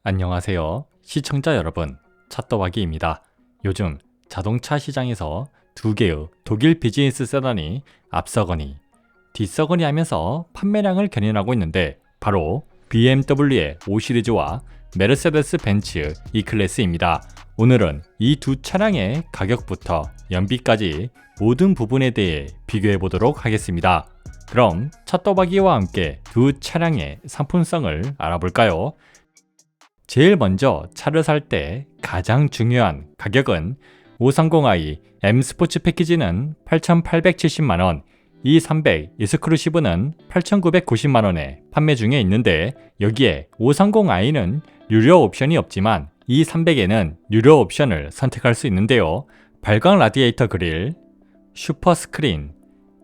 안녕하세요. 시청자 여러분, 찻도박이입니다. 요즘 자동차 시장에서 두 개의 독일 비즈니스 세단이 앞서거니 뒤서거니 하면서 판매량을 견인하고 있는데 바로 BMW의 5 시리즈와 메르세데스 벤츠 E클래스입니다. 오늘은 이 두 차량의 가격부터 연비까지 모든 부분에 대해 비교해 보도록 하겠습니다. 그럼 찻도박이와 함께 두 차량의 상품성을 알아볼까요? 제일 먼저 차를 살 때 가장 중요한 가격은 530i M 스포츠 패키지는 8,870만원, E300 익스클루시브는 8,990만원에 판매 중에 있는데 여기에 530i는 유료 옵션이 없지만 E300에는 유료 옵션을 선택할 수 있는데요. 발광 라디에이터 그릴, 슈퍼 스크린,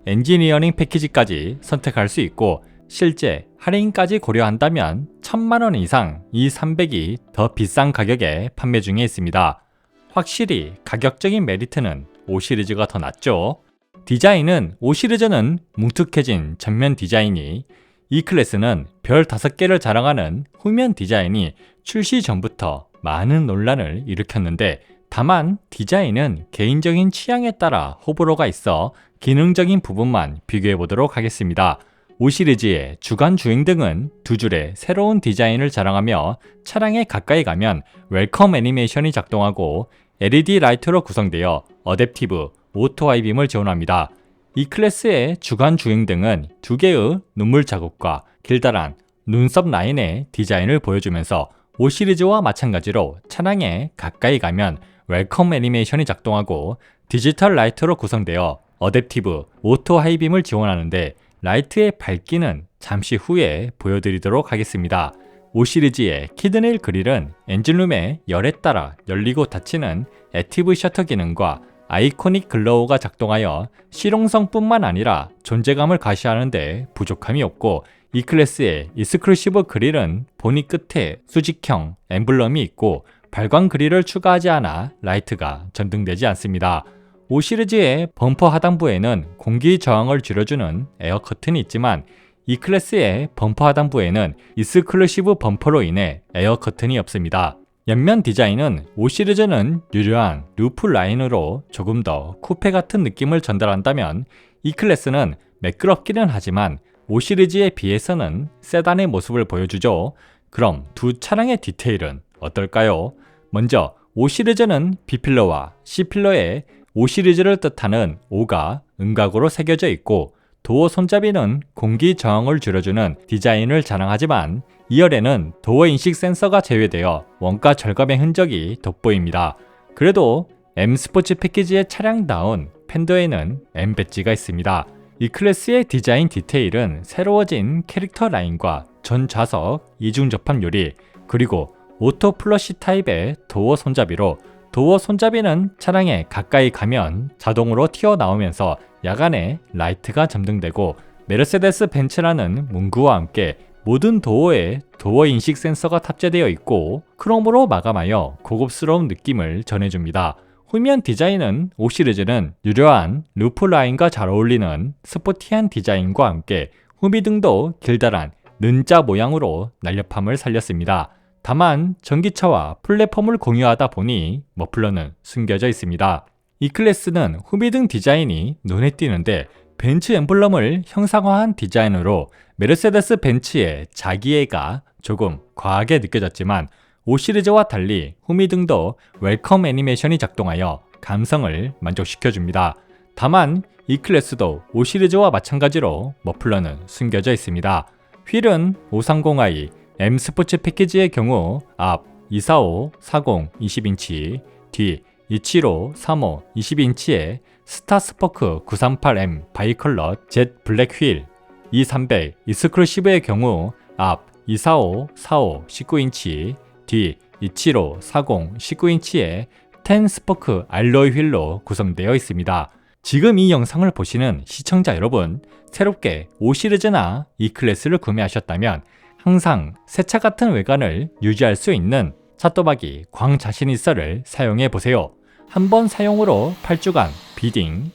엔지니어링 패키지까지 선택할 수 있고 실제 할인까지 고려한다면 1,000만원 이상 E300이 더 비싼 가격에 판매 중에 있습니다. 확실히 가격적인 메리트는 5 시리즈가 더 낫죠. 디자인은 5 시리즈는 뭉툭해진 전면 디자인이, E클래스는 별 5개를 자랑하는 후면 디자인이 출시 전부터 많은 논란을 일으켰는데 다만 디자인은 개인적인 취향에 따라 호불호가 있어 기능적인 부분만 비교해 보도록 하겠습니다. 5 시리즈의 주간 주행등은 두 줄의 새로운 디자인을 자랑하며 차량에 가까이 가면 웰컴 애니메이션이 작동하고 LED 라이트로 구성되어 어댑티브 오토 하이빔을 지원합니다. 이 클래스의 주간 주행등은 두 개의 눈물 자국과 길다란 눈썹 라인의 디자인을 보여주면서 5 시리즈와 마찬가지로 차량에 가까이 가면 웰컴 애니메이션이 작동하고 디지털 라이트로 구성되어 어댑티브 오토 하이빔을 지원하는데 라이트의 밝기는 잠시 후에 보여드리도록 하겠습니다. 5 시리즈의 키드닐 그릴은 엔진룸의 열에 따라 열리고 닫히는 액티브 셔터 기능과 아이코닉 글로우가 작동하여 실용성뿐만 아니라 존재감을 가시하는 데 부족함이 없고 E클래스의 익스클루시브 그릴은 보니 끝에 수직형 엠블럼이 있고 발광 그릴을 추가하지 않아 라이트가 전등되지 않습니다. 5 시리즈의 범퍼 하단부에는 공기 저항을 줄여주는 에어 커튼이 있지만 E클래스의 범퍼 하단부에는 익스클루시브 범퍼로 인해 에어 커튼이 없습니다. 옆면 디자인은 5 시리즈는 유려한 루프 라인으로 조금 더 쿠페 같은 느낌을 전달한다면 E클래스는 매끄럽기는 하지만 5 시리즈에 비해서는 세단의 모습을 보여주죠. 그럼 두 차량의 디테일은 어떨까요? 먼저 5 시리즈는 B필러와 C필러에 5 시리즈를 뜻하는 5가 음각으로 새겨져 있고 도어 손잡이는 공기 저항을 줄여주는 디자인을 자랑하지만 2열에는 도어 인식 센서가 제외되어 원가 절감의 흔적이 돋보입니다. 그래도 M 스포츠 패키지의 차량다운 팬더에는 M 배지가 있습니다. 이 클래스의 디자인 디테일은 새로워진 캐릭터 라인과 전 좌석 이중 접합 유리 그리고 오토 플러시 타입의 도어 손잡이로 도어 손잡이는 차량에 가까이 가면 자동으로 튀어나오면서 야간에 라이트가 점등되고 메르세데스 벤츠라는 문구와 함께 모든 도어에 도어 인식 센서가 탑재되어 있고 크롬으로 마감하여 고급스러운 느낌을 전해줍니다. 후면 디자인은 5 시리즈는 유려한 루프 라인과 잘 어울리는 스포티한 디자인과 함께 후미등도 길다란 는자 모양으로 날렵함을 살렸습니다. 다만 전기차와 플랫폼을 공유하다 보니 머플러는 숨겨져 있습니다. 이 클래스는 후미등 디자인이 눈에 띄는데 벤츠 엠블럼을 형상화한 디자인으로 메르세데스 벤츠의 자기애가 조금 과하게 느껴졌지만 5 시리즈와 달리 후미등도 웰컴 애니메이션이 작동하여 감성을 만족시켜줍니다. 다만 이 클래스도 5 시리즈와 마찬가지로 머플러는 숨겨져 있습니다. 휠은 530i M 스포츠 패키지의 경우 앞 245, 40, 20인치, 뒤 275, 35, 20인치의 스타스포크 938M 바이컬러 젯 블랙 휠, E300 익스클루시브의 경우 앞 245, 45, 19인치, 뒤 275, 40, 19인치의 10 스포크 알로이 휠로 구성되어 있습니다. 지금 이 영상을 보시는 시청자 여러분, 새롭게 5 시리즈나 E클래스를 구매하셨다면 항상 새 차 같은 외관을 유지할 수 있는 찻도박이 광자신있어를 사용해 보세요. 한번 사용으로 8주간 비딩,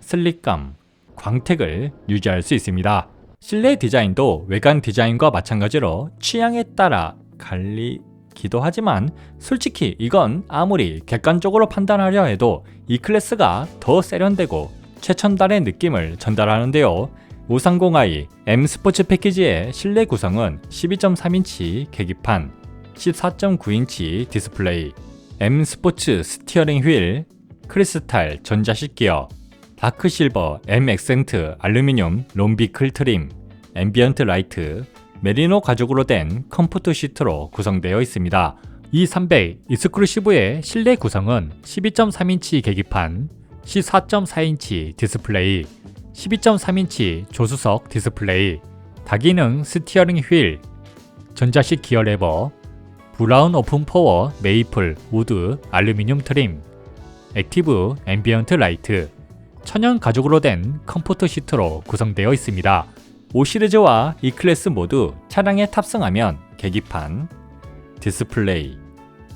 슬릭감, 광택을 유지할 수 있습니다. 실내 디자인도 외관 디자인과 마찬가지로 취향에 따라 같기도 하지만 솔직히 이건 아무리 객관적으로 판단하려 해도 이 클래스가 더 세련되고 최첨단의 느낌을 전달하는데요. 530i M 스포츠 패키지의 실내 구성은 12.3인치 계기판, 14.9인치 디스플레이, M 스포츠 스티어링 휠, 크리스탈 전자식 기어, 다크실버 M 액센트 알루미늄 롬비클 트림, 앰비언트 라이트, 메리노 가죽으로 된 컴포트 시트로 구성되어 있습니다. E300 익스클루시브의 실내 구성은 12.3인치 계기판, 14.4인치 디스플레이, 12.3인치 조수석 디스플레이, 다기능 스티어링 휠, 전자식 기어 레버, 브라운 오픈 포워 메이플 우드 알루미늄 트림, 액티브 앰비언트 라이트, 천연 가죽으로 된 컴포트 시트로 구성되어 있습니다. 5 시리즈와 E 클래스 모두 차량에 탑승하면 계기판, 디스플레이,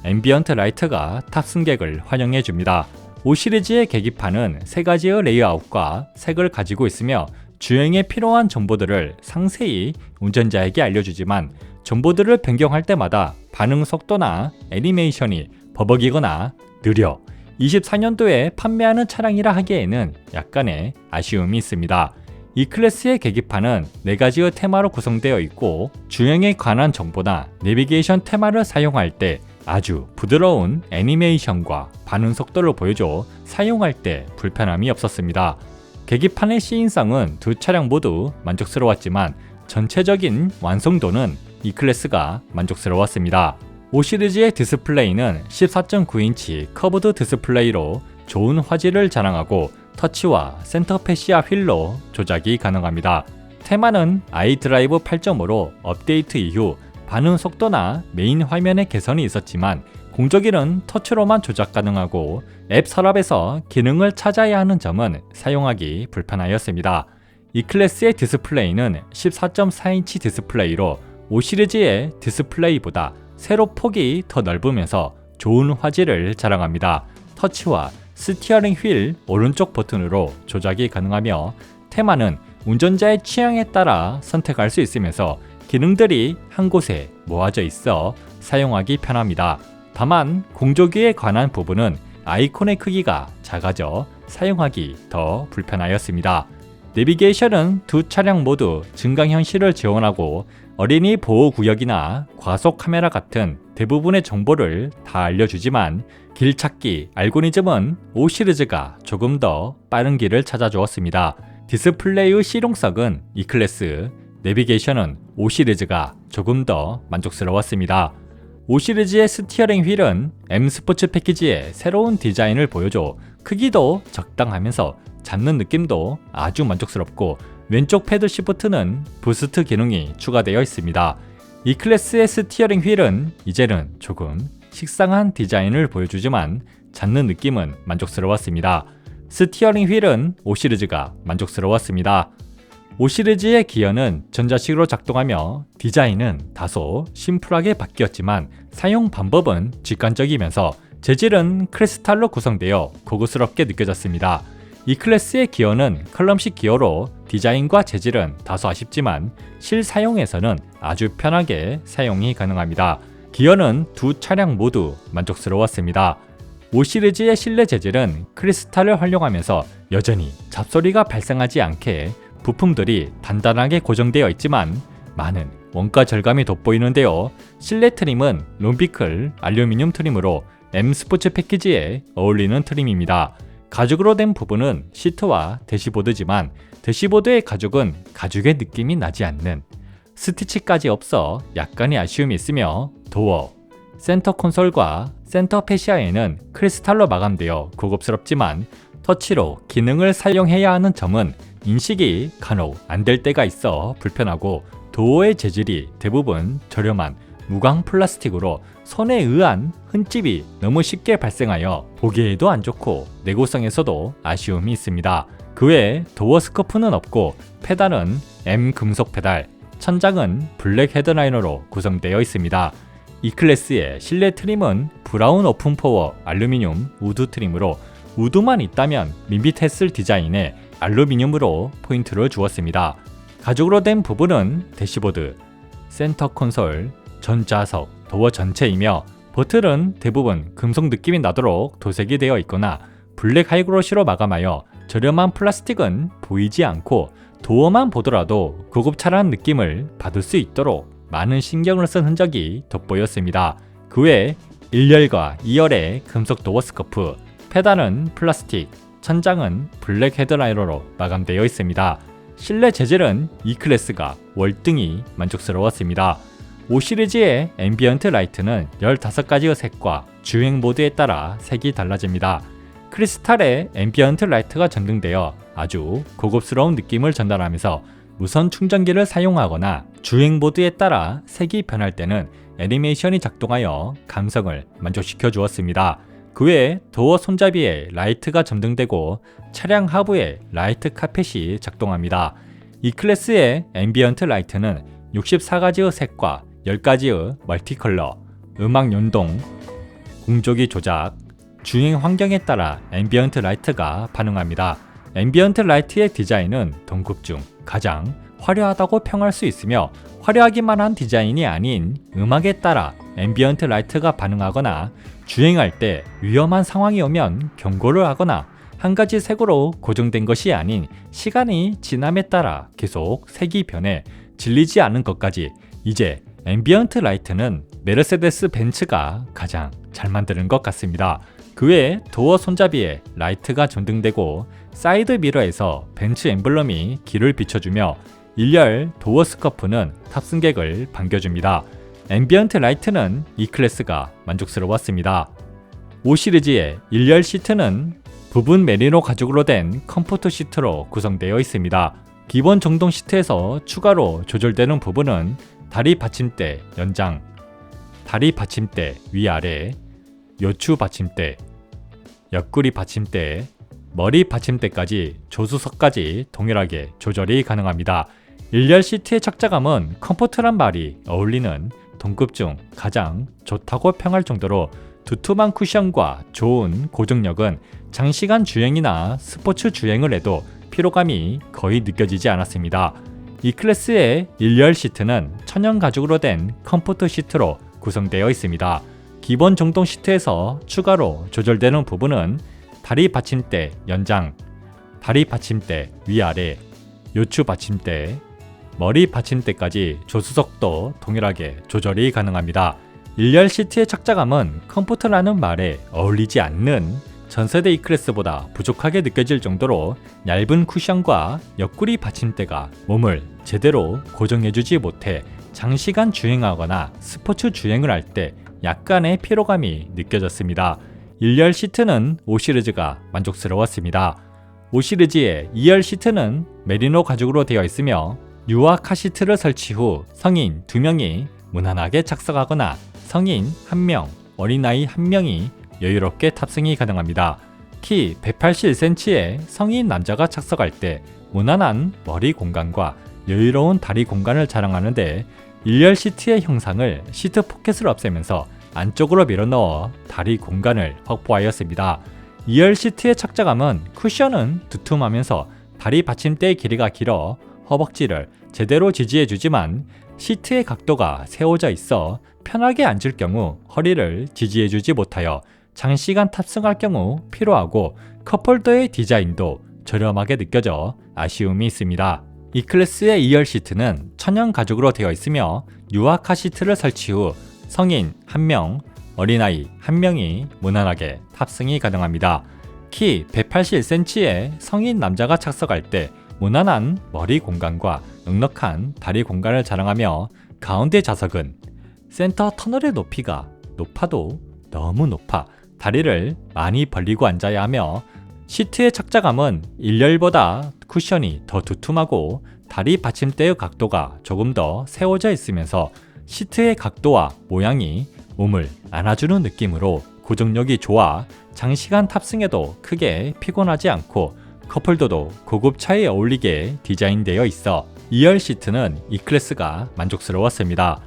앰비언트 라이트가 탑승객을 환영해줍니다. 5 시리즈의 계기판은 세 가지의 레이아웃과 색을 가지고 있으며 주행에 필요한 정보들을 상세히 운전자에게 알려주지만 정보들을 변경할 때마다 반응 속도나 애니메이션이 버벅이거나 느려 24년도에 판매하는 차량이라 하기에는 약간의 아쉬움이 있습니다. 이 클래스의 계기판은 4가지의 테마로 구성되어 있고 주행에 관한 정보나 내비게이션 테마를 사용할 때 아주 부드러운 애니메이션과 반응 속도를 보여줘 사용할 때 불편함이 없었습니다. 계기판의 시인성은 두 차량 모두 만족스러웠지만 전체적인 완성도는 이 클래스가 만족스러웠습니다. 5 시리즈의 디스플레이는 14.9인치 커브드 디스플레이로 좋은 화질을 자랑하고 터치와 센터 패시아 휠로 조작이 가능합니다. 테마는 아이드라이브 8.5로 업데이트 이후 반응 속도나 메인 화면의 개선이 있었지만 공조기는 터치로만 조작 가능하고 앱 서랍에서 기능을 찾아야 하는 점은 사용하기 불편하였습니다. 이 클래스의 디스플레이는 14.4인치 디스플레이로 5 시리즈의 디스플레이보다 세로 폭이 더 넓으면서 좋은 화질을 자랑합니다. 터치와 스티어링 휠 오른쪽 버튼으로 조작이 가능하며 테마는 운전자의 취향에 따라 선택할 수 있으면서 기능들이 한 곳에 모아져 있어 사용하기 편합니다. 다만 공조기에 관한 부분은 아이콘의 크기가 작아져 사용하기 더 불편하였습니다. 내비게이션은 두 차량 모두 증강현실을 지원하고 어린이 보호구역이나 과속 카메라 같은 대부분의 정보를 다 알려주지만 길 찾기 알고리즘은 5 시리즈가 조금 더 빠른 길을 찾아주었습니다. 디스플레이의 실용성은 E 클래스, 내비게이션은 5 시리즈가 조금 더 만족스러웠습니다. 5 시리즈의 스티어링 휠은 M 스포츠 패키지의 새로운 디자인을 보여줘 크기도 적당하면서 잡는 느낌도 아주 만족스럽고 왼쪽 패드 시프트는 부스트 기능이 추가되어 있습니다. 이 클래스의 스티어링 휠은 이제는 조금 식상한 디자인을 보여주지만 잡는 느낌은 만족스러웠습니다. 스티어링 휠은 5 시리즈가 만족스러웠습니다. 5 시리즈의 기어는 전자식으로 작동하며 디자인은 다소 심플하게 바뀌었지만 사용 방법은 직관적이면서 재질은 크리스탈로 구성되어 고급스럽게 느껴졌습니다. 이 클래스의 기어는 컬럼식 기어로 디자인과 재질은 다소 아쉽지만 실사용에서는 아주 편하게 사용이 가능합니다. 기어는 두 차량 모두 만족스러웠습니다. 5 시리즈의 실내 재질은 크리스탈을 활용하면서 여전히 잡소리가 발생하지 않게 부품들이 단단하게 고정되어 있지만 많은 원가 절감이 돋보이는데요. 실내 트림은 롬비클 알루미늄 트림으로 M 스포츠 패키지에 어울리는 트림입니다. 가죽으로 된 부분은 시트와 대시보드지만 대시보드의 가죽은 가죽의 느낌이 나지 않는 스티치까지 없어 약간의 아쉬움이 있으며 도어, 센터 콘솔과 센터 패시아에는 크리스탈로 마감되어 고급스럽지만 터치로 기능을 사용해야 하는 점은 인식이 간혹 안 될 때가 있어 불편하고 도어의 재질이 대부분 저렴한 무광 플라스틱으로 손에 의한 흠집이 너무 쉽게 발생하여 보기에도 안 좋고 내구성에서도 아쉬움이 있습니다. 그 외에 도어 스커프는 없고 페달은 M 금속 페달, 천장은 블랙 헤드라이너로 구성되어 있습니다. 이 클래스의 실내 트림은 브라운 오픈 포워 알루미늄 우드 트림으로 우드만 있다면 밋밋했을 디자인에 알루미늄으로 포인트를 주었습니다. 가죽으로 된 부분은 대시보드, 센터 콘솔, 전좌석, 도어 전체이며 버튼은 대부분 금속 느낌이 나도록 도색이 되어 있거나 블랙 하이그로시로 마감하여 저렴한 플라스틱은 보이지 않고 도어만 보더라도 고급차라는 느낌을 받을 수 있도록 많은 신경을 쓴 흔적이 돋보였습니다. 그 외 1열과 2열의 금속 도어 스커프, 페달은 플라스틱, 천장은 블랙 헤드라이너로 마감되어 있습니다. 실내 재질은 E클래스가 월등히 만족스러웠습니다. 5 시리즈의 앰비언트 라이트는 15가지의 색과 주행 모드에 따라 색이 달라집니다. 크리스탈의 앰비언트 라이트가 전등되어 아주 고급스러운 느낌을 전달하면서 무선 충전기를 사용하거나 주행 모드에 따라 색이 변할 때는 애니메이션이 작동하여 감성을 만족시켜 주었습니다. 그 외에 도어 손잡이에 라이트가 점등되고 차량 하부에 라이트 카펫이 작동합니다. E클래스의 앰비언트 라이트는 64가지의 색과 10가지의 멀티컬러, 음악 연동, 공조기 조작, 주행 환경에 따라 앰비언트 라이트가 반응합니다. 앰비언트 라이트의 디자인은 동급 중 가장 화려하다고 평할 수 있으며 화려하기만 한 디자인이 아닌 음악에 따라 앰비언트 라이트가 반응하거나 주행할 때 위험한 상황이 오면 경고를 하거나 한 가지 색으로 고정된 것이 아닌 시간이 지남에 따라 계속 색이 변해 질리지 않는 것까지 이제 앰비언트 라이트는 메르세데스 벤츠가 가장 잘 만드는 것 같습니다. 그 외에 도어 손잡이에 라이트가 전등되고 사이드 미러에서 벤츠 엠블럼이 길을 비춰주며 1열 도어 스커프는 탑승객을 반겨줍니다. 앰비언트 라이트는 E클래스가 만족스러웠습니다. 5 시리즈의 1열 시트는 부분 메리노 가죽으로 된 컴포트 시트로 구성되어 있습니다. 기본 정동 시트에서 추가로 조절되는 부분은 다리 받침대 연장, 다리 받침대 위아래, 요추 받침대, 옆구리 받침대, 머리 받침대까지 조수석까지 동일하게 조절이 가능합니다. 1열 시트의 착자감은 컴포트란 말이 어울리는 동급 중 가장 좋다고 평할 정도로 두툼한 쿠션과 좋은 고정력은 장시간 주행이나 스포츠 주행을 해도 피로감이 거의 느껴지지 않았습니다. E클래스의 1열 시트는 천연 가죽으로 된 컴포트 시트로 구성되어 있습니다. 기본 정동 시트에서 추가로 조절되는 부분은 다리 받침대 연장, 다리 받침대 위아래, 요추 받침대, 머리 받침대까지 조수석도 동일하게 조절이 가능합니다. 1열 시트의 착자감은 컴포트라는 말에 어울리지 않는 전세대 E클래스보다 부족하게 느껴질 정도로 얇은 쿠션과 옆구리 받침대가 몸을 제대로 고정해주지 못해 장시간 주행하거나 스포츠 주행을 할 때 약간의 피로감이 느껴졌습니다. 1열 시트는 5 시리즈가 만족스러웠습니다. 5 시리즈의 2열 시트는 메리노 가죽으로 되어 있으며 유아 카시트를 설치 후 성인 2명이 무난하게 착석하거나 성인 1명, 어린아이 1명이 여유롭게 탑승이 가능합니다. 키 181cm의 성인 남자가 착석할 때 무난한 머리 공간과 여유로운 다리 공간을 자랑하는데 1열 시트의 형상을 시트 포켓을 없애면서 안쪽으로 밀어넣어 다리 공간을 확보하였습니다. 2열 시트의 착자감은 쿠션은 두툼하면서 다리 받침대의 길이가 길어 허벅지를 제대로 지지해주지만 시트의 각도가 세워져 있어 편하게 앉을 경우 허리를 지지해주지 못하여 장시간 탑승할 경우 피로하고 컵홀더의 디자인도 저렴하게 느껴져 아쉬움이 있습니다. E클래스의 2열 시트는 천연 가죽으로 되어 있으며 유아 카시트를 설치 후 성인 1명, 어린아이 1명이 무난하게 탑승이 가능합니다. 키 181cm의 성인 남자가 착석할 때 무난한 머리 공간과 넉넉한 다리 공간을 자랑하며 가운데 좌석은 센터 터널의 높이가 높아도 너무 높아 다리를 많이 벌리고 앉아야 하며 시트의 착자감은 1열보다 쿠션이 더 두툼하고 다리 받침대의 각도가 조금 더 세워져 있으면서 시트의 각도와 모양이 몸을 안아주는 느낌으로 고정력이 좋아 장시간 탑승해도 크게 피곤하지 않고 컵홀더도 고급차에 어울리게 디자인되어 있어 2열 시트는 E클래스가 만족스러웠습니다.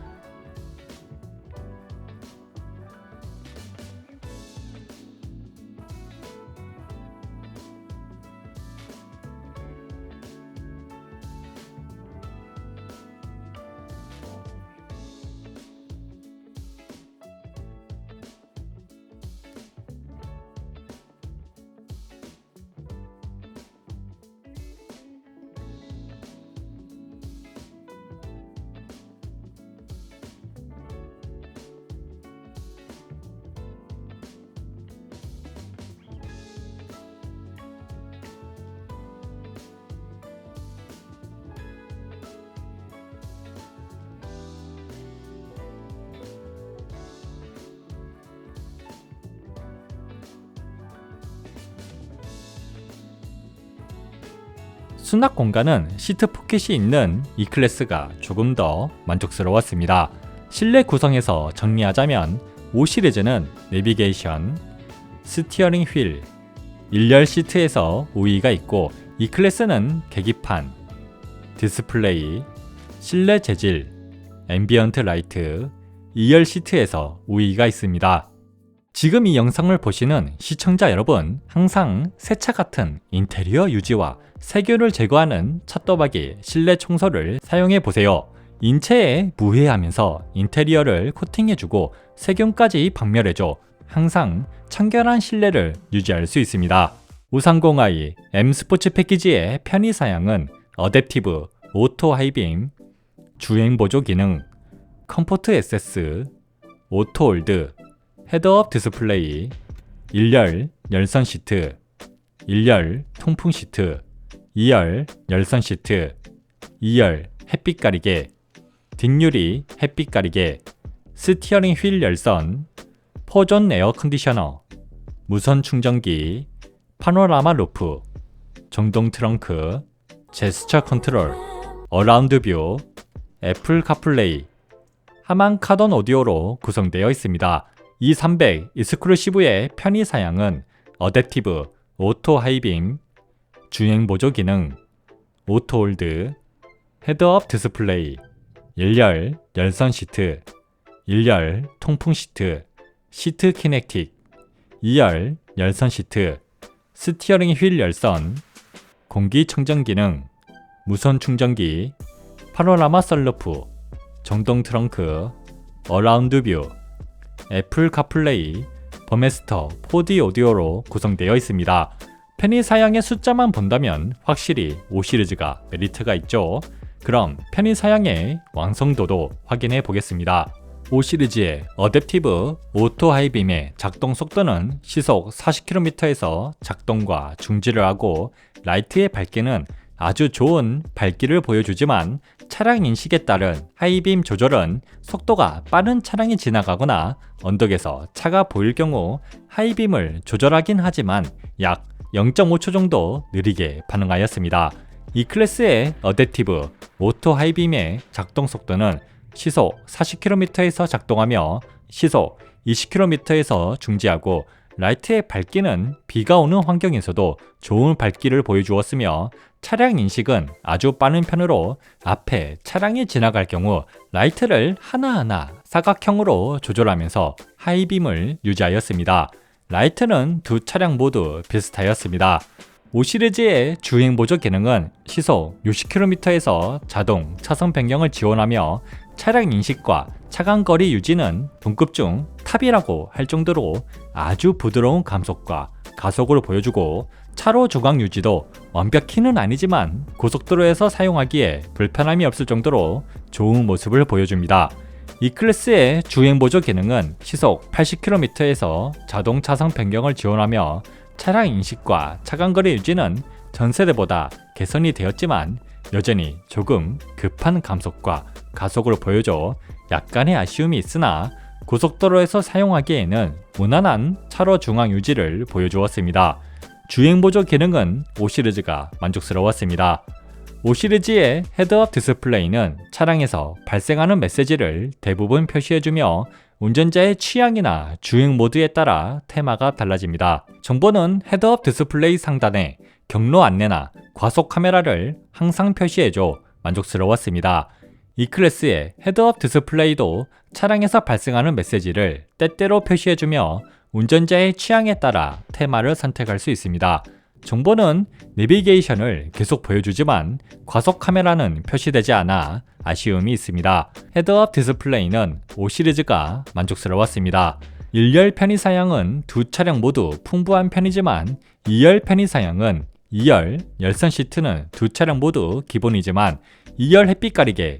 수납 공간은 시트 포켓이 있는 E클래스가 조금 더 만족스러웠습니다. 실내 구성에서 정리하자면 5 시리즈는 내비게이션, 스티어링 휠, 일렬 시트에서 우위가 있고 E클래스는 계기판, 디스플레이, 실내 재질, 앰비언트 라이트, 2열 시트에서 우위가 있습니다. 지금 이 영상을 보시는 시청자 여러분, 항상 새 차 같은 인테리어 유지와 세균을 제거하는 찻도박이 실내 청소를 사용해 보세요. 인체에 무해하면서 인테리어를 코팅해주고 세균까지 박멸해줘 항상 청결한 실내를 유지할 수 있습니다. 530i M 스포츠 패키지의 편의사양은 어댑티브 오토 하이빔, 주행 보조 기능, 컴포트 액세스, 오토 홀드, 헤드업 디스플레이, 일열 열선 시트, 일열 통풍 시트, 2열 열선 시트, 2열 햇빛 가리개, 뒷유리 햇빛 가리개, 스티어링 휠 열선, 포존 에어 컨디셔너, 무선 충전기, 파노라마 루프, 전동 트렁크, 제스처 컨트롤, 어라운드 뷰, 애플 카플레이, 하만 카돈 오디오로 구성되어 있습니다. E300 익스클루시브의 편의 사양은 어댑티브 오토 하이빔, 주행 보조 기능, 오토 홀드, 헤드업 디스플레이, 일열 열선 시트, 일열 통풍 시트, 시트 키넥틱, 2열 열선 시트, 스티어링 휠 열선, 공기청정 기능, 무선 충전기, 파노라마 썬루프, 전동 트렁크, 어라운드 뷰, 애플 카플레이, 버메스터 4D 오디오로 구성되어 있습니다. 편의 사양의 숫자만 본다면 확실히 5 시리즈가 메리트가 있죠. 그럼 편의 사양의 완성도도 확인해 보겠습니다. 5 시리즈의 어댑티브 오토 하이빔의 작동 속도는 시속 40km에서 작동과 중지를 하고 라이트의 밝기는 아주 좋은 밝기를 보여주지만 차량 인식에 따른 하이빔 조절은 속도가 빠른 차량이 지나가거나 언덕에서 차가 보일 경우 하이빔을 조절하긴 하지만 약 0.5초 정도 느리게 반응하였습니다. 이 클래스의 어댑티브 오토 하이빔의 작동 속도는 시속 40km에서 작동하며 시속 20km에서 중지하고 라이트의 밝기는 비가 오는 환경에서도 좋은 밝기를 보여주었으며 차량 인식은 아주 빠른 편으로 앞에 차량이 지나갈 경우 라이트를 하나하나 사각형으로 조절하면서 하이빔을 유지하였습니다. 라이트는 두 차량 모두 비슷하였습니다. 5 시리즈의 주행 보조 기능은 시속 60km에서 자동 차선 변경을 지원하며 차량 인식과 차간 거리 유지는 동급 중 탑이라고 할 정도로 아주 부드러운 감속과 가속을 보여주고 차로 주행 유지도 완벽히는 아니지만 고속도로에서 사용하기에 불편함이 없을 정도로 좋은 모습을 보여줍니다. 이 클래스의 주행 보조 기능은 시속 80km에서 자동 차선 변경을 지원하며 차량 인식과 차간 거리 유지는 전 세대보다 개선이 되었지만 여전히 조금 급한 감속과 가속을 보여줘 약간의 아쉬움이 있으나 고속도로에서 사용하기에는 무난한 차로 중앙 유지를 보여주었습니다. 주행 보조 기능은 5 시리즈가 만족스러웠습니다. 5 시리즈의 헤드업 디스플레이는 차량에서 발생하는 메시지를 대부분 표시해주며 운전자의 취향이나 주행 모드에 따라 테마가 달라집니다. 정보는 헤드업 디스플레이 상단에 경로 안내나 과속 카메라를 항상 표시해줘 만족스러웠습니다. 이 클래스의 헤드업 디스플레이도 차량에서 발생하는 메시지를 때때로 표시해주며 운전자의 취향에 따라 테마를 선택할 수 있습니다. 정보는 내비게이션을 계속 보여주지만 과속 카메라는 표시되지 않아 아쉬움이 있습니다. 헤드업 디스플레이는 5 시리즈가 만족스러웠습니다. 1열 편의 사양은 두 차량 모두 풍부한 편이지만 2열 편의 사양은 2열 열선 시트는 두 차량 모두 기본이지만 2열 햇빛 가리개,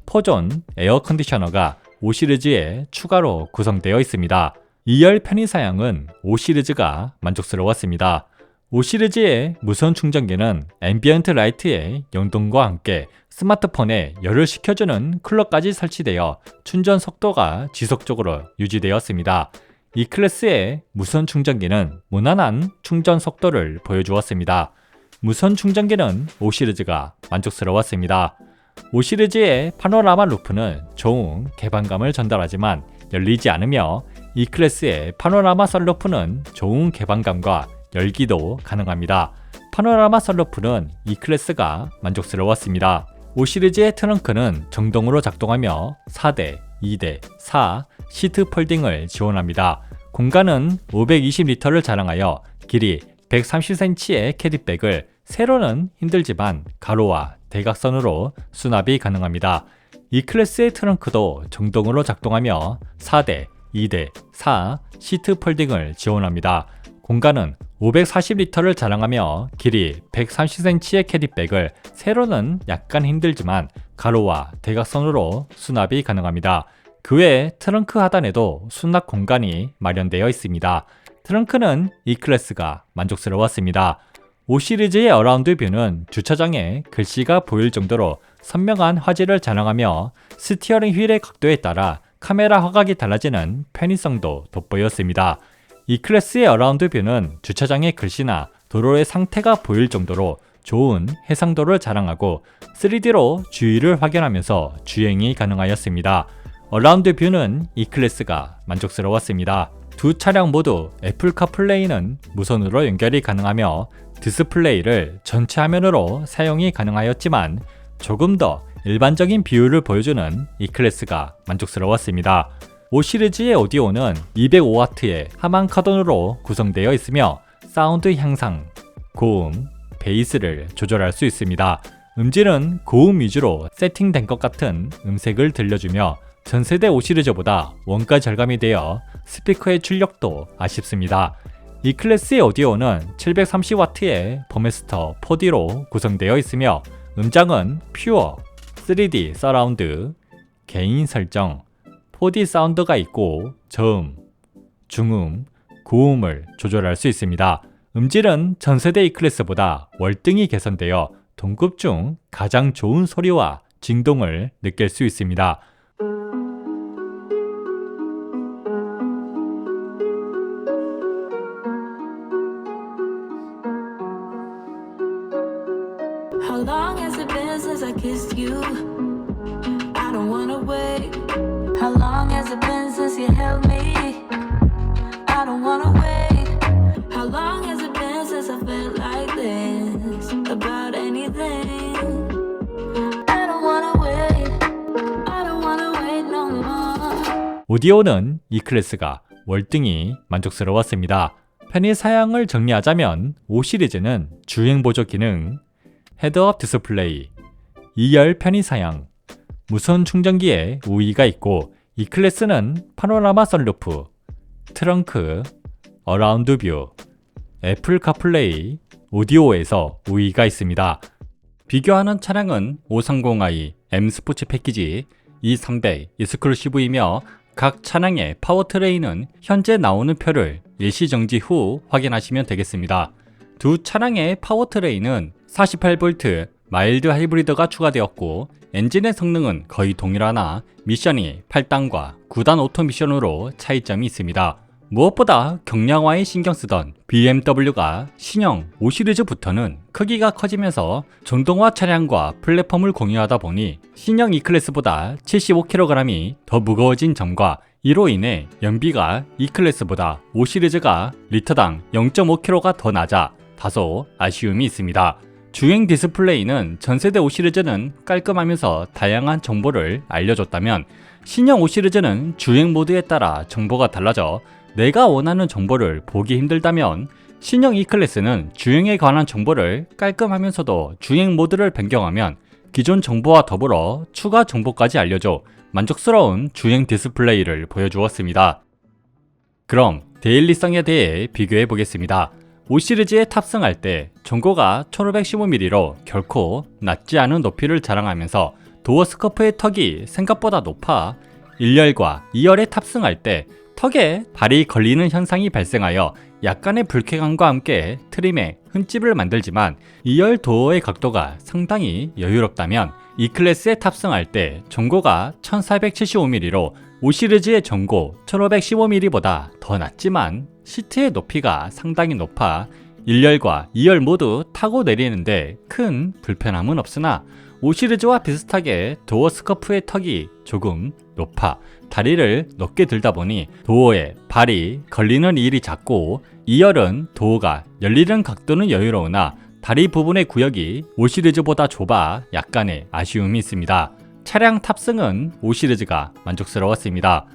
포존 에어 컨디셔너가 5 시리즈에 추가로 구성되어 있습니다. 2열 편의 사양은 5 시리즈가 만족스러웠습니다. 5 시리즈의 무선 충전기는 앰비언트 라이트의 연동과 함께 스마트폰에 열을 식혀주는 쿨러까지 설치되어 충전 속도가 지속적으로 유지되었습니다. 이 클래스의 무선 충전기는 무난한 충전 속도를 보여주었습니다. 무선 충전기는 5시리즈가 만족스러웠습니다. 5시리즈의 파노라마 루프는 좋은 개방감을 전달하지만 열리지 않으며 E클래스의 파노라마 썬루프는 좋은 개방감과 열기도 가능합니다. 파노라마 썬루프는 E클래스가 만족스러웠습니다. 5시리즈의 트렁크는 정동으로 작동하며 4대, 2대, 4 시트 폴딩을 지원합니다. 공간은 520리터를 자랑하여 길이 130cm의 캐리백을 세로는 힘들지만 가로와 대각선으로 수납이 가능합니다. E클래스의 트렁크도 정동으로 작동하며 4대, 2대, 4 시트 폴딩을 지원합니다. 공간은 540리터를 자랑하며 길이 130cm의 캐리백을 세로는 약간 힘들지만 가로와 대각선으로 수납이 가능합니다. 그 외 트렁크 하단에도 수납 공간이 마련되어 있습니다. 트렁크는 E클래스가 만족스러웠습니다. 5시리즈의 어라운드 뷰는 주차장에 글씨가 보일 정도로 선명한 화질을 자랑하며 스티어링 휠의 각도에 따라 카메라 화각이 달라지는 편의성도 돋보였습니다. E클래스의 어라운드 뷰는 주차장의 글씨나 도로의 상태가 보일 정도로 좋은 해상도를 자랑하고 3D로 주위를 확인하면서 주행이 가능하였습니다. 어라운드 뷰는 E클래스가 만족스러웠습니다. 두 차량 모두 애플 카플레이는 무선으로 연결이 가능하며 디스플레이를 전체 화면으로 사용이 가능하였지만 조금 더 일반적인 비율을 보여주는 E클래스가 만족스러웠습니다. 5시리즈의 오디오는 205W의 하만 카돈으로 구성되어 있으며 사운드 향상, 고음, 베이스를 조절할 수 있습니다. 음질은 고음 위주로 세팅된 것 같은 음색을 들려주며 전세대 5시리즈보다 원가 절감이 되어 스피커의 출력도 아쉽습니다. E클래스의 오디오는 730W의 버메스터 4D로 구성되어 있으며 음장은 퓨어, 3D 서라운드, 개인 설정, 4D 사운드가 있고 저음, 중음, 고음을 조절할 수 있습니다. 음질은 전세대 E클래스보다 월등히 개선되어 동급 중 가장 좋은 소리와 진동을 느낄 수 있습니다. How long has it been since I kissed you? I don't wanna wait. How long has it been since you held me? I don't wanna wait. How long has it been since I felt like this about anything? I don't wanna wait. I don't wanna wait no more. 오디오는 E클래스가 월등히 만족스러웠습니다. 편의 사양을 정리하자면 5시리즈는 주행 보조 기능, 헤드업 디스플레이, 2열 편의 사양, 무선 충전기에 우위가 있고 E클래스는 파노라마 썬루프, 트렁크, 어라운드 뷰, 애플 카플레이, 오디오에서 우위가 있습니다. 비교하는 차량은 530i M 스포츠 패키지, 230 익스클루시브이며 각 차량의 파워트레인은 현재 나오는 표를 일시정지 후 확인하시면 되겠습니다. 두 차량의 파워트레인은 48V 마일드 하이브리드가 추가되었고 엔진의 성능은 거의 동일하나 미션이 8단과 9단 오토 미션으로 차이점이 있습니다. 무엇보다 경량화에 신경쓰던 BMW가 신형 5시리즈부터는 크기가 커지면서 전동화 차량과 플랫폼을 공유하다 보니 신형 E클래스보다 75kg이 더 무거워진 점과 이로 인해 연비가 E클래스보다 5시리즈가 리터당 0.5kg가 더 낮아 다소 아쉬움이 있습니다. 주행 디스플레이는 전세대 5시리즈는 깔끔하면서 다양한 정보를 알려줬다면 신형 5시리즈는 주행 모드에 따라 정보가 달라져 내가 원하는 정보를 보기 힘들다면 신형 E클래스는 주행에 관한 정보를 깔끔하면서도 주행 모드를 변경하면 기존 정보와 더불어 추가 정보까지 알려줘 만족스러운 주행 디스플레이를 보여주었습니다. 그럼 데일리성에 대해 비교해 보겠습니다. 5시리즈에 탑승할 때 전고가 1515mm로 결코 낮지 않은 높이를 자랑하면서 도어 스커프의 턱이 생각보다 높아 1열과 2열에 탑승할 때 턱에 발이 걸리는 현상이 발생하여 약간의 불쾌감과 함께 트림에 흠집을 만들지만 2열 도어의 각도가 상당히 여유롭다면 E클래스에 탑승할 때 전고가 1475mm로 5시리즈의 전고 1515mm보다 더 낮지만 시트의 높이가 상당히 높아 1열과 2열 모두 타고 내리는데 큰 불편함은 없으나 5시리즈와 비슷하게 도어 스커프의 턱이 조금 높아 다리를 높게 들다 보니 도어에 발이 걸리는 일이 작고 2열은 도어가 열리는 각도는 여유로우나 다리 부분의 구역이 5시리즈보다 좁아 약간의 아쉬움이 있습니다. 차량 탑승은 5시리즈가 만족스러웠습니다.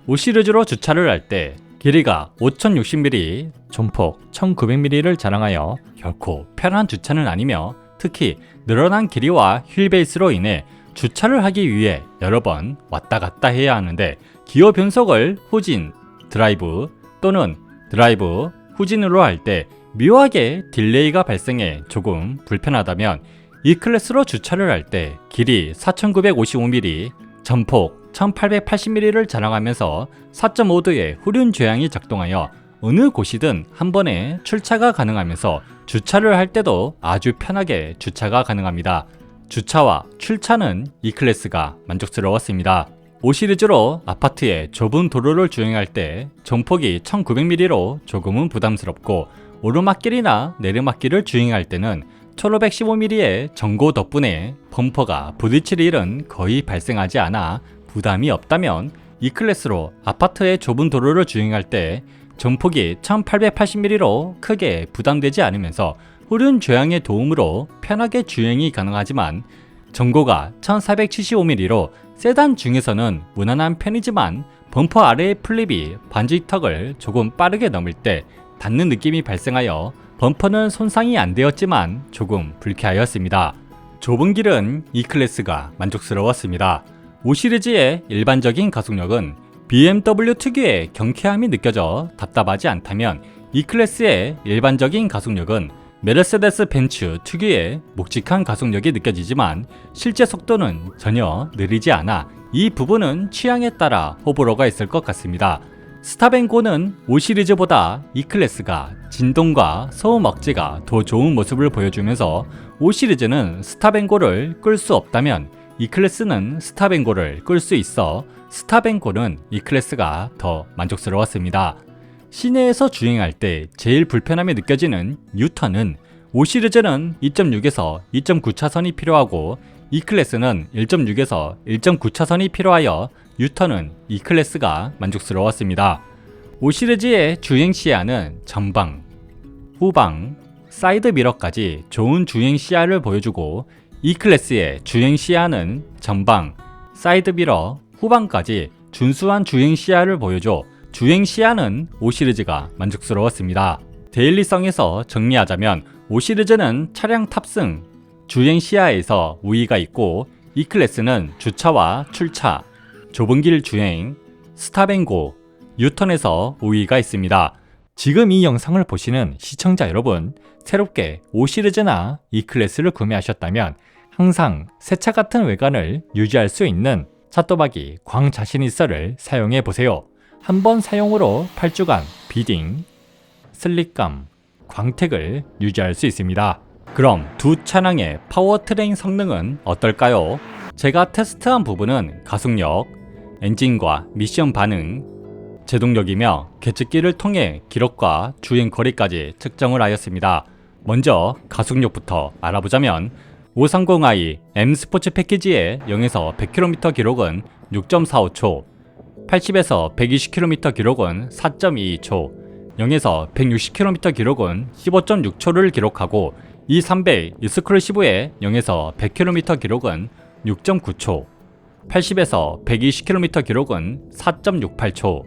5시리즈로 주차를 할 때 길이가 5060mm, 존폭 1900mm를 자랑하여 결코 편한 주차는 아니며 특히 늘어난 길이와 휠베이스로 인해 주차를 하기 위해 여러 번 왔다 갔다 해야 하는데 기어 변속을 후진, 드라이브 또는 드라이브, 후진으로 할 때 묘하게 딜레이가 발생해 조금 불편하다면 E클래스로 주차를 할 때 길이 4955mm, 전폭 1880mm를 자랑하면서 4.5도의 후륜 조향이 작동하여 어느 곳이든 한 번에 출차가 가능하면서 주차를 할 때도 아주 편하게 주차가 가능합니다. 주차와 출차는 E클래스가 만족스러웠습니다. 5시리즈로 아파트의 좁은 도로를 주행할 때 전폭이 1900mm로 조금은 부담스럽고 오르막길이나 내리막길을 주행할 때는 1515mm의 전고 덕분에 범퍼가 부딪힐 일은 거의 발생하지 않아 부담이 없다면 E클래스로 아파트의 좁은 도로를 주행할 때 전폭이 1880mm로 크게 부담되지 않으면서 후륜 조향의 도움으로 편하게 주행이 가능하지만 전고가 1475mm로 세단 중에서는 무난한 편이지만 범퍼 아래의 플립이 반지턱을 조금 빠르게 넘을 때 닿는 느낌이 발생하여 범퍼는 손상이 안 되었지만 조금 불쾌하였습니다. 좁은 길은 E클래스가 만족스러웠습니다. 5시리즈의 일반적인 가속력은 BMW 특유의 경쾌함이 느껴져 답답하지 않다면 E클래스의 일반적인 가속력은 메르세데스 벤츠 특유의 묵직한 가속력이 느껴지지만 실제 속도는 전혀 느리지 않아 이 부분은 취향에 따라 호불호가 있을 것 같습니다. 스탑앤고는 5시리즈보다 E클래스가 진동과 소음 억제가 더 좋은 모습을 보여주면서 5시리즈는 스탑앤고를 끌 수 없다면 E클래스는 스탑앤고를 끌 수 있어 스탑앤고는 E클래스가 더 만족스러웠습니다. 시내에서 주행할 때 제일 불편함이 느껴지는 유턴은 5시리즈는 2.6에서 2.9차선이 필요하고 E클래스는 1.6에서 1.9차선이 필요하여 유턴은 E클래스가 만족스러웠습니다. 5시리즈의 주행 시야는 전방, 후방, 사이드 미러까지 좋은 주행 시야를 보여주고 E클래스의 주행 시야는 전방, 사이드 미러, 후방까지 준수한 주행 시야를 보여줘 주행 시야는 5시리즈가 만족스러웠습니다. 데일리성에서 정리하자면 5시리즈는 차량 탑승, 주행 시야에서 우위가 있고 E클래스는 주차와 출차, 좁은 길 주행, 스탑앤고, 유턴에서 우위가 있습니다. 지금 이 영상을 보시는 시청자 여러분, 새롭게 5시리즈나 E클래스를 구매하셨다면 항상 새 차 같은 외관을 유지할 수 있는 찻도박이 광 자신있어를 사용해 보세요. 한번 사용으로 8주간 비딩, 슬릭감, 광택을 유지할 수 있습니다. 그럼 두 차량의 파워트레인 성능은 어떨까요? 제가 테스트한 부분은 가속력, 엔진과 미션 반응, 제동력이며 계측기를 통해 기록과 주행 거리까지 측정을 하였습니다. 먼저 가속력부터 알아보자면 530i M 스포츠 패키지의 0에서 100km 기록은 6.45초, 80에서 120km 기록은 4.22초, 0에서 160km 기록은 15.6초를 기록하고 E300 익스클루시브의 0에서 100km 기록은 6.9초, 80에서 120km 기록은 4.68초,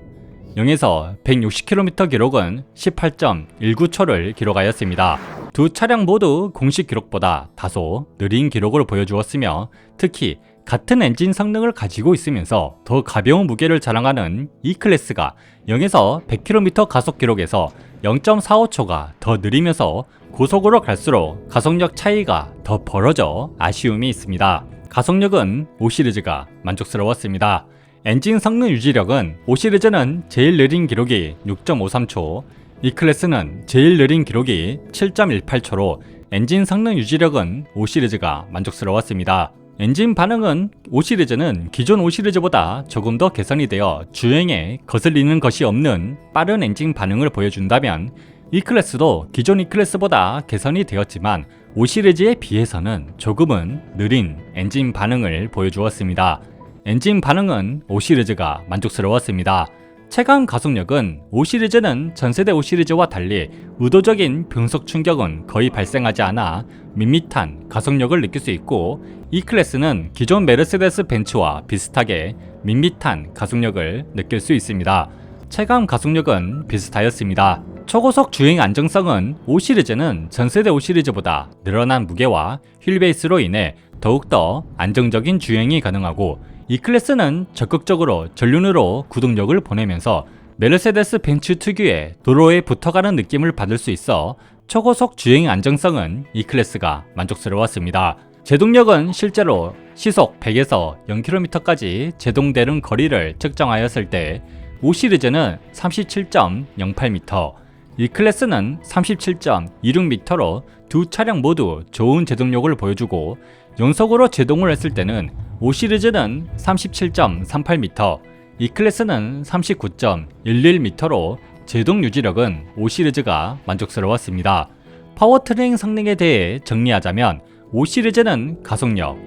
0에서 160km 기록은 18.19초를 기록하였습니다. 두 차량 모두 공식 기록보다 다소 느린 기록을 보여주었으며 특히 같은 엔진 성능을 가지고 있으면서 더 가벼운 무게를 자랑하는 E클래스가 0에서 100km 가속 기록에서 0.45초가 더 느리면서 고속으로 갈수록 가속력 차이가 더 벌어져 아쉬움이 있습니다. 가속력은 5시리즈가 만족스러웠습니다. 엔진 성능 유지력은 5시리즈는 제일 느린 기록이 6.53초, E클래스는 제일 느린 기록이 7.18초로 엔진 성능 유지력은 5시리즈가 만족스러웠습니다. 엔진 반응은 5시리즈는 기존 5시리즈보다 조금 더 개선이 되어 주행에 거슬리는 것이 없는 빠른 엔진 반응을 보여준다면 E클래스도 기존 E클래스보다 개선이 되었지만 5시리즈에 비해서는 조금은 느린 엔진 반응을 보여주었습니다. 엔진 반응은 5시리즈가 만족스러웠습니다. 체감 가속력은 5시리즈는 전세대 5시리즈와 달리 의도적인 변속 충격은 거의 발생하지 않아 밋밋한 가속력을 느낄 수 있고, E클래스는 기존 메르세데스 벤츠와 비슷하게 밋밋한 가속력을 느낄 수 있습니다. 체감 가속력은 비슷하였습니다. 초고속 주행 안정성은 5시리즈는 전세대 5시리즈보다 늘어난 무게와 휠베이스로 인해 더욱더 안정적인 주행이 가능하고, E클래스는 적극적으로 전륜으로 구동력을 보내면서 메르세데스 벤츠 특유의 도로에 붙어가는 느낌을 받을 수 있어 초고속 주행 안정성은 E클래스가 만족스러웠습니다. 제동력은 실제로 시속 100에서 0km까지 제동되는 거리를 측정하였을 때 5시리즈는 37.08m, E클래스는 37.26m로 두 차량 모두 좋은 제동력을 보여주고, 연속으로 제동을 했을 때는 5시리즈는 37.38m, E클래스는 39.11m로 제동 유지력은 5시리즈가 만족스러웠습니다. 파워트레인 성능에 대해 정리하자면 5시리즈는 가속력,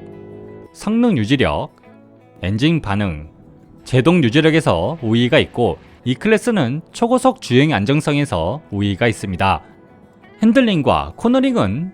성능 유지력, 엔진 반응, 제동 유지력에서 우위가 있고, E클래스는 초고속 주행 안정성에서 우위가 있습니다. 핸들링과 코너링은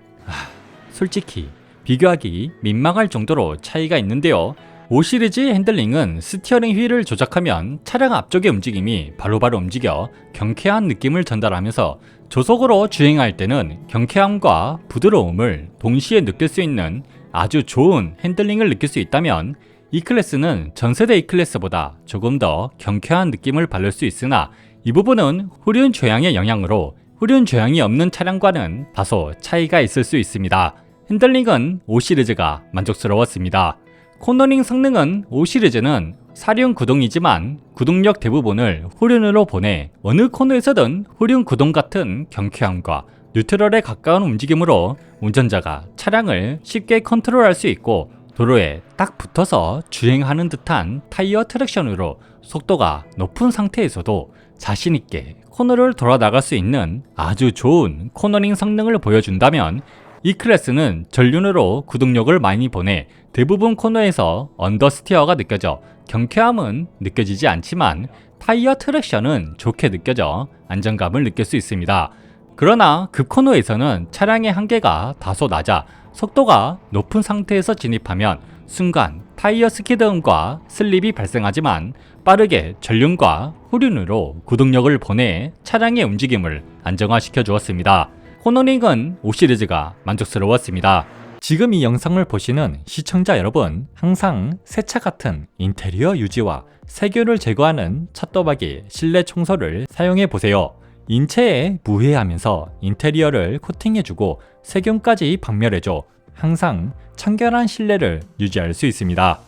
솔직히 비교하기 민망할 정도로 차이가 있는데요. 5시리즈의 핸들링은 스티어링 휠을 조작하면 차량 앞쪽의 움직임이 바로바로 움직여 경쾌한 느낌을 전달하면서 조속으로 주행할 때는 경쾌함과 부드러움을 동시에 느낄 수 있는 아주 좋은 핸들링을 느낄 수 있다면, E클래스는 전세대 E클래스보다 조금 더 경쾌한 느낌을 받을 수 있으나, 이 부분은 후륜 조향의 영향으로 후륜 조향이 없는 차량과는 다소 차이가 있을 수 있습니다. 핸들링은 5시리즈가 만족스러웠습니다. 코너링 성능은 5시리즈는 사륜 구동이지만 구동력 대부분을 후륜으로 보내 어느 코너에서든 후륜 구동 같은 경쾌함과 뉴트럴에 가까운 움직임으로 운전자가 차량을 쉽게 컨트롤할 수 있고, 도로에 딱 붙어서 주행하는 듯한 타이어 트랙션으로 속도가 높은 상태에서도 자신있게 코너를 돌아 나갈 수 있는 아주 좋은 코너링 성능을 보여준다면, E클래스는 전륜으로 구동력을 많이 보내 대부분 코너에서 언더스티어가 느껴져 경쾌함은 느껴지지 않지만 타이어 트랙션은 좋게 느껴져 안정감을 느낄 수 있습니다. 그러나 급코너에서는 차량의 한계가 다소 낮아 속도가 높은 상태에서 진입하면 순간 타이어 스키드음과 슬립이 발생하지만, 빠르게 전륜과 후륜으로 구동력을 보내 차량의 움직임을 안정화시켜 주었습니다. 코너링은 5시리즈가 만족스러웠습니다. 지금 이 영상을 보시는 시청자 여러분, 항상 새 차 같은 인테리어 유지와 세균을 제거하는 찻도박이 실내 청소를 사용해 보세요. 인체에 무해하면서 인테리어를 코팅해주고 세균까지 박멸해줘 항상 청결한 실내를 유지할 수 있습니다.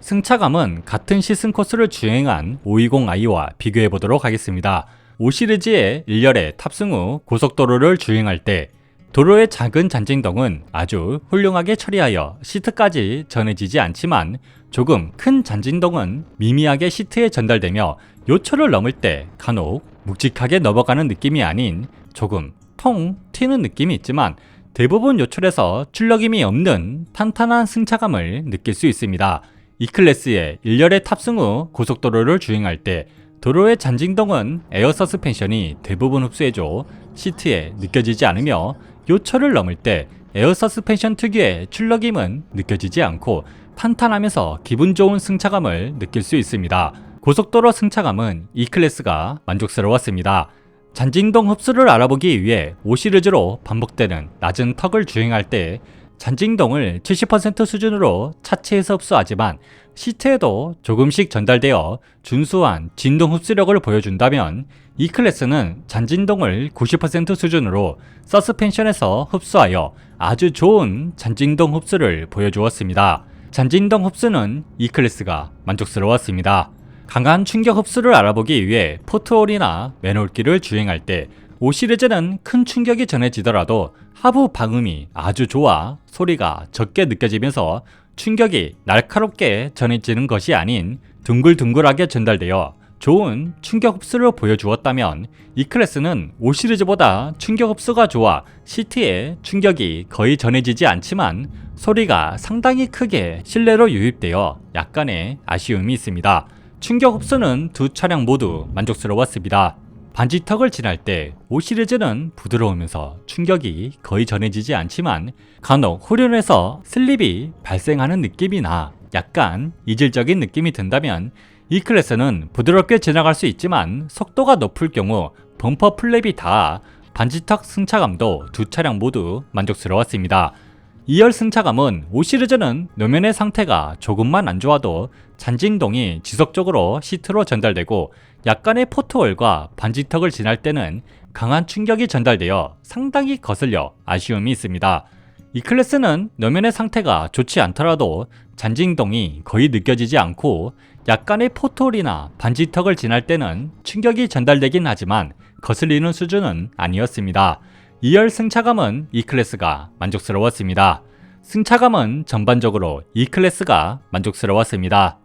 승차감은 같은 시승 코스를 주행한 520i와 비교해 보도록 하겠습니다. 5시리즈의 1열에 탑승 후 고속도로를 주행할 때 도로의 작은 잔진동은 아주 훌륭하게 처리하여 시트까지 전해지지 않지만, 조금 큰 잔진동은 미미하게 시트에 전달되며 요철을 넘을 때 간혹 묵직하게 넘어가는 느낌이 아닌 조금 통 튀는 느낌이 있지만, 대부분 요철에서 출력임이 없는 탄탄한 승차감을 느낄 수 있습니다. E클래스의 1열에 탑승 후 고속도로를 주행할 때 도로의 잔진동은 에어 서스펜션이 대부분 흡수해줘 시트에 느껴지지 않으며, 요철을 넘을 때 에어 서스펜션 특유의 출력임은 느껴지지 않고 탄탄하면서 기분 좋은 승차감을 느낄 수 있습니다. 고속도로 승차감은 E클래스가 만족스러웠습니다. 잔진동 흡수를 알아보기 위해 5시리즈로 반복되는 낮은 턱을 주행할 때 잔진동을 70% 수준으로 차체에서 흡수하지만 시트에도 조금씩 전달되어 준수한 진동 흡수력을 보여준다면, E클래스는 잔진동을 90% 수준으로 서스펜션에서 흡수하여 아주 좋은 잔진동 흡수를 보여주었습니다. 잔진동 흡수는 E클래스가 만족스러웠습니다. 강한 충격 흡수를 알아보기 위해 포트홀이나 맨홀길을 주행할 때 5시리즈는 큰 충격이 전해지더라도 하부 방음이 아주 좋아 소리가 적게 느껴지면서 충격이 날카롭게 전해지는 것이 아닌 둥글둥글하게 전달되어 좋은 충격 흡수를 보여주었다면 이 클래스는 5 시리즈보다 충격 흡수가 좋아 시트에 충격이 거의 전해지지 않지만 소리가 상당히 크게 실내로 유입되어 약간의 아쉬움이 있습니다. 충격 흡수는 두 차량 모두 만족스러웠습니다. 반지턱을 지날 때 5 시리즈는 부드러우면서 충격이 거의 전해지지 않지만 간혹 후륜에서 슬립이 발생하는 느낌이나 약간 이질적인 느낌이 든다면 이 클래스는 부드럽게 지나갈 수 있지만 속도가 높을 경우 범퍼 플랩이 닿아 반지턱 승차감도 두 차량 모두 만족스러웠습니다. 2열 승차감은 5 시리즈는 노면의 상태가 조금만 안 좋아도 잔진동이 지속적으로 시트로 전달되고 약간의 포트홀과 반지턱을 지날 때는 강한 충격이 전달되어 상당히 거슬려 아쉬움이 있습니다. 이 클래스는 노면의 상태가 좋지 않더라도 잔진동이 거의 느껴지지 않고 약간의 포트홀이나 반지턱을 지날 때는 충격이 전달되긴 하지만 거슬리는 수준은 아니었습니다. 2열 승차감은 이 클래스가 만족스러웠습니다. 승차감은 전반적으로 이 클래스가 만족스러웠습니다.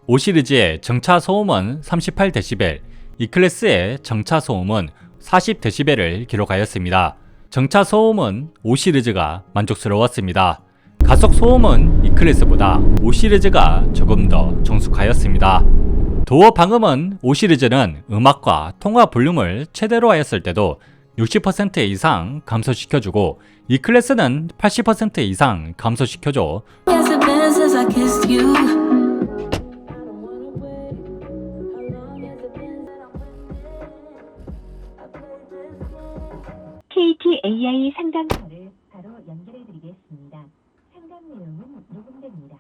5 시리즈의 정차 소음은 38dB, 이 클래스의 정차 소음은 40dB를 기록하였습니다. 정차 소음은 5 시리즈가 만족스러웠습니다. 가속 소음은 이 클래스보다 5 시리즈가 조금 더 정숙하였습니다. 도어 방음은 5 시리즈는 음악과 통화 볼륨을 최대로 하였을 때도 60% 이상 감소시켜주고 이 클래스는 80% 이상 감소시켜줘 Has it been since I kissed you? KTAI 상담소를 바로 연결해드리겠습니다. 상담 내용은 녹음됩니다.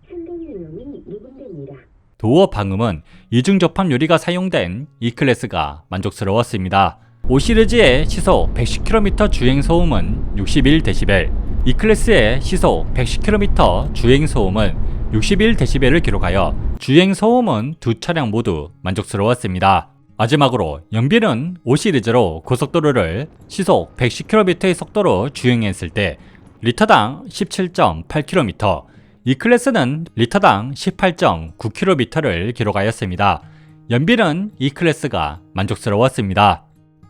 상담 내용이 녹음됩니다. 도어 방음은 이중 접합 유리가 사용된 이 클래스가 만족스러웠습니다. 5 시리즈의 시속 110km 주행 소음은 61dB, 이 클래스의 시속 110km 주행 소음은 61dB를 기록하여 주행 소음은 두 차량 모두 만족스러웠습니다. 마지막으로 연비는 5 시리즈로 고속도로를 시속 110km의 속도로 주행했을 때 리터당 17.8km, 이 클래스는 리터당 18.9km를 기록하였습니다. 연비는 이 클래스가 만족스러웠습니다.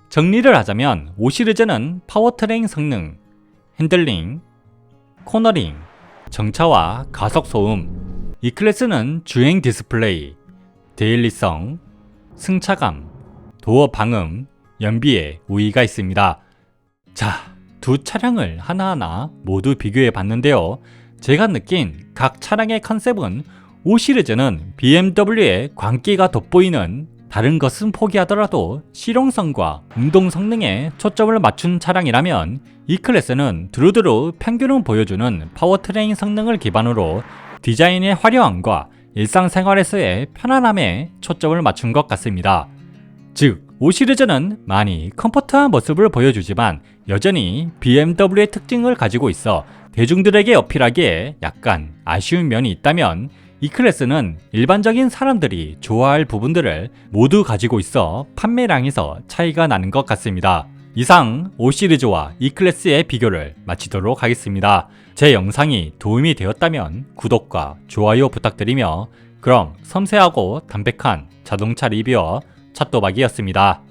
정리를 하자면 5 시리즈는 파워트레인 성능, 핸들링, 코너링, 정차와 가속 소음, 이 클래스는 주행 디스플레이, 데일리성, 승차감, 도어 방음, 연비에 우위가 있습니다. 자, 두 차량을 하나하나 모두 비교해 봤는데요. 제가 느낀 각 차량의 컨셉은 5 시리즈는 BMW의 광기가 돋보이는 다른 것은 포기하더라도 실용성과 운동 성능에 초점을 맞춘 차량이라면 이 클래스는 두루두루 평균을 보여주는 파워트레인 성능을 기반으로 디자인의 화려함과 일상생활에서의 편안함에 초점을 맞춘 것 같습니다. 즉, 5 시리즈는 많이 컴포트한 모습을 보여주지만 여전히 BMW의 특징을 가지고 있어 대중들에게 어필하기에 약간 아쉬운 면이 있다면 이 클래스는 일반적인 사람들이 좋아할 부분들을 모두 가지고 있어 판매량에서 차이가 나는 것 같습니다. 이상 5 시리즈와 이 클래스의 비교를 마치도록 하겠습니다. 제 영상이 도움이 되었다면 구독과 좋아요 부탁드리며 그럼 섬세하고 담백한 자동차 리뷰어 찻도박이었습니다.